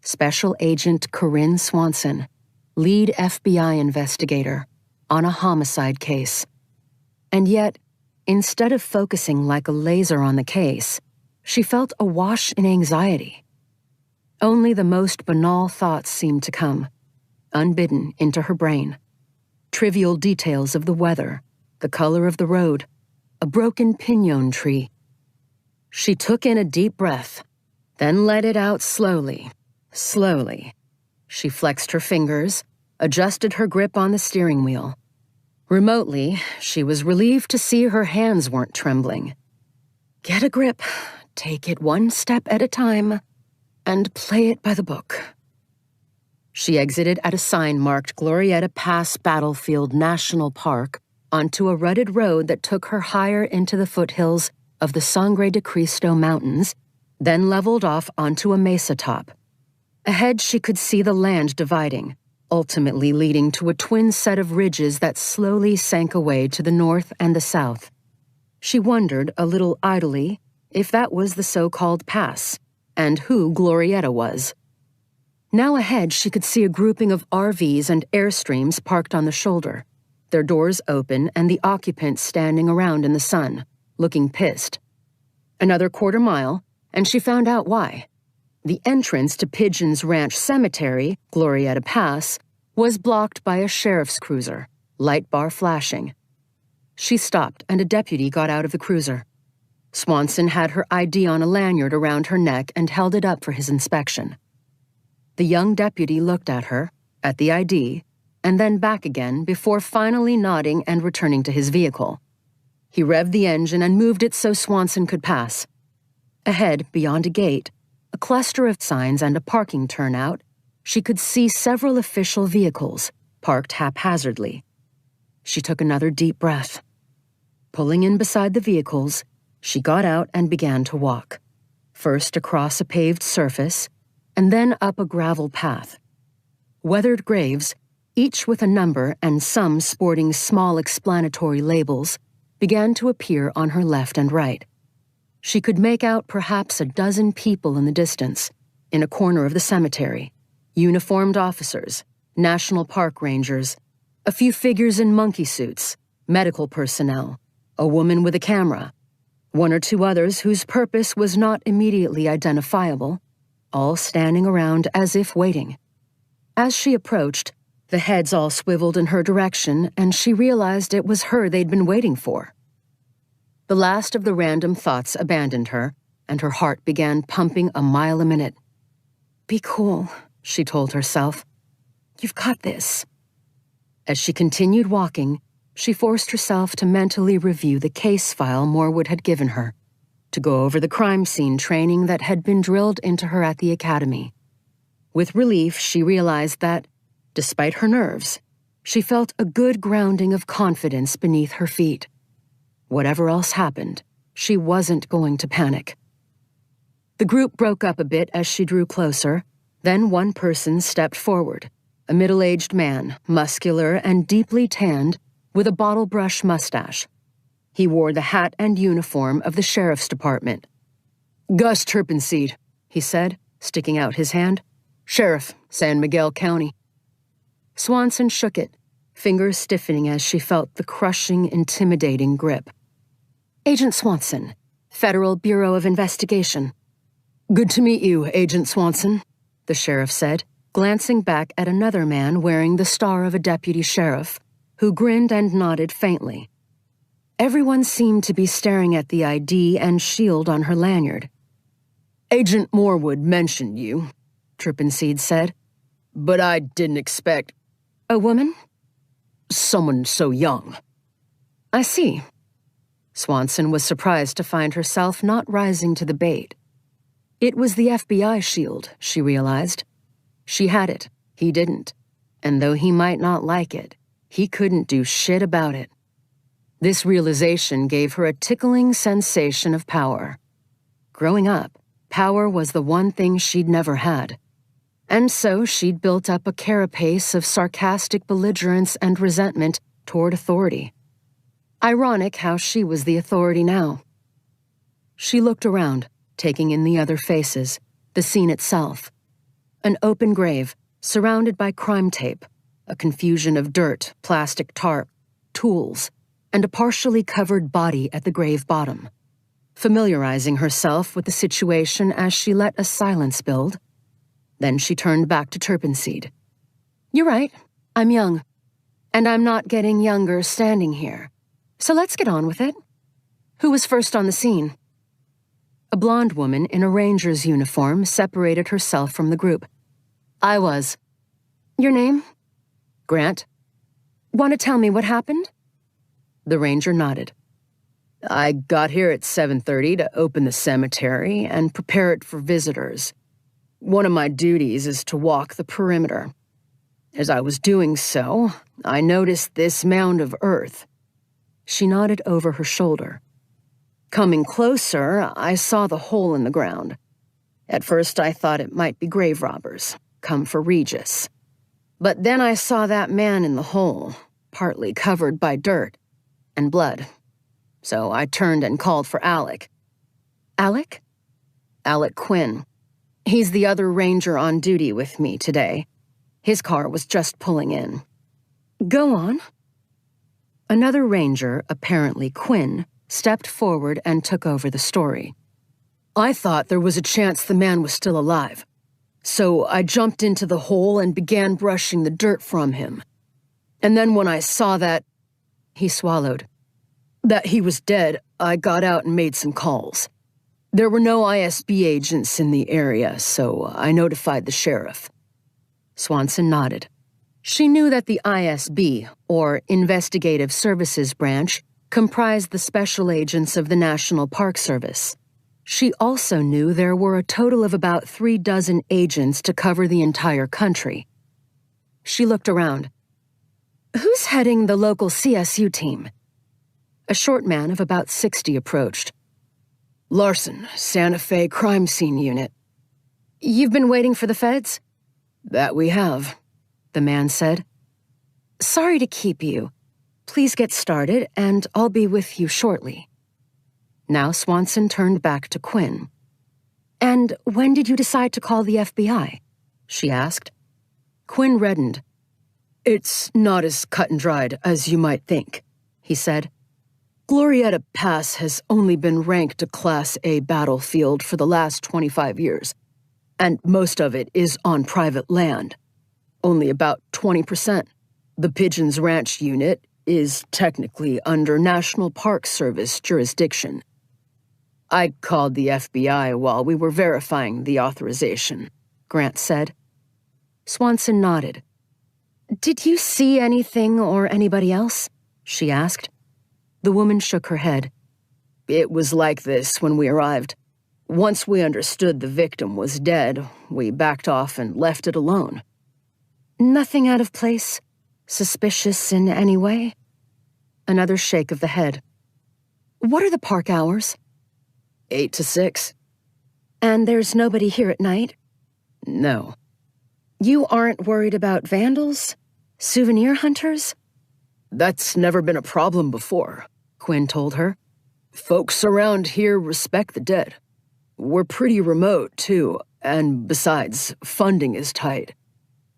Special Agent Corinne Swanson, lead FBI investigator, on a homicide case. And yet, instead of focusing like a laser on the case, she felt awash in anxiety. Only the most banal thoughts seemed to come, unbidden, into her brain. Trivial details of the weather, the color of the road, a broken piñon tree. She took in a deep breath, then let it out slowly, slowly. She flexed her fingers, adjusted her grip on the steering wheel. Remotely, she was relieved to see her hands weren't trembling. Get a grip, take it one step at a time, and play it by the book. She exited at a sign marked Glorieta Pass Battlefield National Park onto a rutted road that took her higher into the foothills of the Sangre de Cristo Mountains, then leveled off onto a mesa top. Ahead, she could see the land dividing, ultimately leading to a twin set of ridges that slowly sank away to the north and the south. She wondered, a little idly, if that was the so-called pass, and who Glorieta was. Now ahead, she could see a grouping of RVs and Airstreams parked on the shoulder, their doors open and the occupants standing around in the sun, looking pissed. Another quarter mile, and she found out why. The entrance to Pigeons Ranch Cemetery, Glorieta Pass, was blocked by a sheriff's cruiser, light bar flashing. She stopped, and a deputy got out of the cruiser. Swanson had her ID on a lanyard around her neck and held it up for his inspection. The young deputy looked at her, at the ID, and then back again before finally nodding and returning to his vehicle. He revved the engine and moved it so Swanson could pass. Ahead, beyond a gate, a cluster of signs and a parking turnout, she could see several official vehicles, parked haphazardly. She took another deep breath. Pulling in beside the vehicles, she got out and began to walk, first across a paved surface, and then up a gravel path. Weathered graves, each with a number and some sporting small explanatory labels, began to appear on her left and right. She could make out perhaps a dozen people in the distance, in a corner of the cemetery, uniformed officers, national park rangers, a few figures in monkey suits, medical personnel, a woman with a camera, one or two others whose purpose was not immediately identifiable, all standing around as if waiting. As she approached, the heads all swiveled in her direction, and she realized it was her they'd been waiting for. The last of the random thoughts abandoned her, and her heart began pumping a mile a minute. Be cool, she told herself. You've got this. As she continued walking, she forced herself to mentally review the case file Morwood had given her, to go over the crime scene training that had been drilled into her at the academy. With relief, she realized that, despite her nerves, she felt a good grounding of confidence beneath her feet. Whatever else happened, she wasn't going to panic. The group broke up a bit as she drew closer, then one person stepped forward, a middle-aged man, muscular and deeply tanned, with a bottle brush mustache. He wore the hat and uniform of the sheriff's department. Gus Turpenseed, he said, sticking out his hand. Sheriff, San Miguel County. Swanson shook it, fingers stiffening as she felt the crushing, intimidating grip. Agent Swanson, Federal Bureau of Investigation. Good to meet you, Agent Swanson, the sheriff said, glancing back at another man wearing the star of a deputy sheriff, who grinned and nodded faintly. Everyone seemed to be staring at the ID and shield on her lanyard. Agent Morwood mentioned you, Turpenseed said, but I didn't expect... A woman? Someone so young. I see. Swanson was surprised to find herself not rising to the bait. It was the FBI shield, she realized. She had it, he didn't, and though he might not like it, he couldn't do shit about it. This realization gave her a tickling sensation of power. Growing up, power was the one thing she'd never had. And so she'd built up a carapace of sarcastic belligerence and resentment toward authority. Ironic how she was the authority now. She looked around, taking in the other faces, the scene itself. An open grave, surrounded by crime tape, a confusion of dirt, plastic tarp, tools, and a partially covered body at the grave bottom. Familiarizing herself with the situation as she let a silence build. Then she turned back to Turpenseed. "You're right, I'm young. And I'm not getting younger standing here. So let's get on with it. Who was first on the scene?" A blonde woman in a ranger's uniform separated herself from the group. "I was." "Your name?" "Grant." "Want to tell me what happened?" The ranger nodded. "I got here at 7:30 to open the cemetery and prepare it for visitors. One of my duties is to walk the perimeter. As I was doing so, I noticed this mound of earth." She nodded over her shoulder. "Coming closer, I saw the hole in the ground. At first I thought it might be grave robbers, come for Regis. But then I saw that man in the hole, partly covered by dirt and blood. So I turned and called for Alec." "Alec?" "Alec Quinn. He's the other ranger on duty with me today. His car was just pulling in." "Go on." Another ranger, apparently Quinn, stepped forward and took over the story. "I thought there was a chance the man was still alive. So I jumped into the hole and began brushing the dirt from him. And then when I saw that," he swallowed, "that he was dead, I got out and made some calls. There were no ISB agents in the area, so I notified the sheriff." Swanson nodded. She knew that the ISB, or Investigative Services Branch, comprised the special agents of the National Park Service. She also knew there were a total of about 36 agents to cover the entire country. She looked around. "Who's heading the local CSU team?" A short man of about 60 approached. "Larson, Santa Fe Crime Scene Unit." "You've been waiting for the feds?" "That we have," the man said. "Sorry to keep you. Please get started, and I'll be with you shortly." Now Swanson turned back to Quinn. "And when did you decide to call the FBI?" she asked. Quinn reddened. "It's not as cut and dried as you might think," he said. "Glorietta Pass has only been ranked a Class A battlefield for the last 25 years, and most of it is on private land. Only about 20%. The Pigeons Ranch unit is technically under National Park Service jurisdiction. I called the FBI while we were verifying the authorization," Grant said. Swanson nodded. "Did you see anything or anybody else?" she asked. The woman shook her head. "It was like this when we arrived. Once we understood the victim was dead, we backed off and left it alone." "Nothing out of place? Suspicious in any way?" Another shake of the head. "What are the park hours?" 8 to 6. "And there's nobody here at night?" "No." "You aren't worried about vandals? Souvenir hunters?" "That's never been a problem before," Quinn told her. "Folks around here respect the dead. We're pretty remote, too, and besides, funding is tight.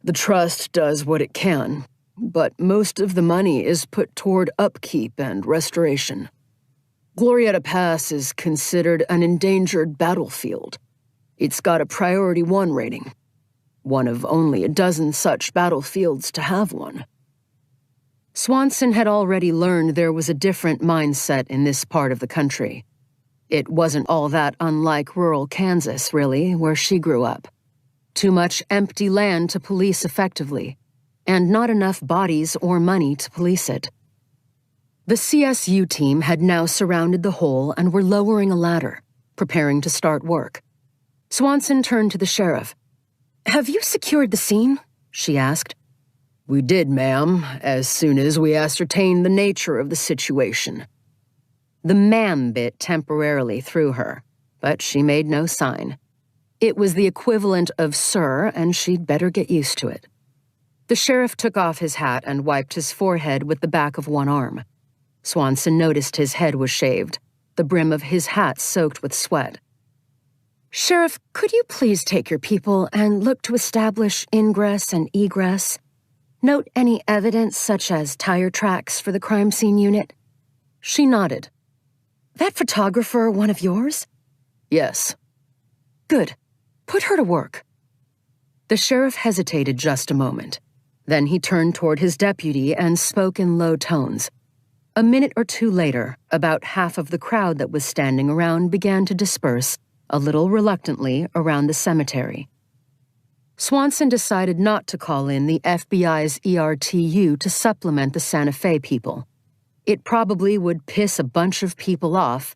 The trust does what it can, but most of the money is put toward upkeep and restoration. Glorietta Pass is considered an endangered battlefield. It's got a Priority 1 rating, one of only a dozen such battlefields to have one." Swanson had already learned there was a different mindset in this part of the country. It wasn't all that unlike rural Kansas, really, where she grew up. Too much empty land to police effectively, and not enough bodies or money to police it. The CSU team had now surrounded the hole and were lowering a ladder, preparing to start work. Swanson turned to the sheriff. "Have you secured the scene?" she asked. "We did, ma'am, as soon as we ascertained the nature of the situation." The ma'am bit temporarily threw her, but she made no sign. It was the equivalent of sir, and she'd better get used to it. The sheriff took off his hat and wiped his forehead with the back of one arm. Swanson noticed his head was shaved, the brim of his hat soaked with sweat. Sheriff, could you please take your people and look to establish ingress and egress? Note any evidence such as tire tracks for the crime scene unit? She nodded. That photographer one of yours? Yes. Good. Put her to work. The sheriff hesitated just a moment. Then he turned toward his deputy and spoke in low tones. A minute or two later, about half of the crowd that was standing around began to disperse, a little reluctantly, around the cemetery. Swanson decided not to call in the FBI's ERTU to supplement the Santa Fe people. It probably would piss a bunch of people off.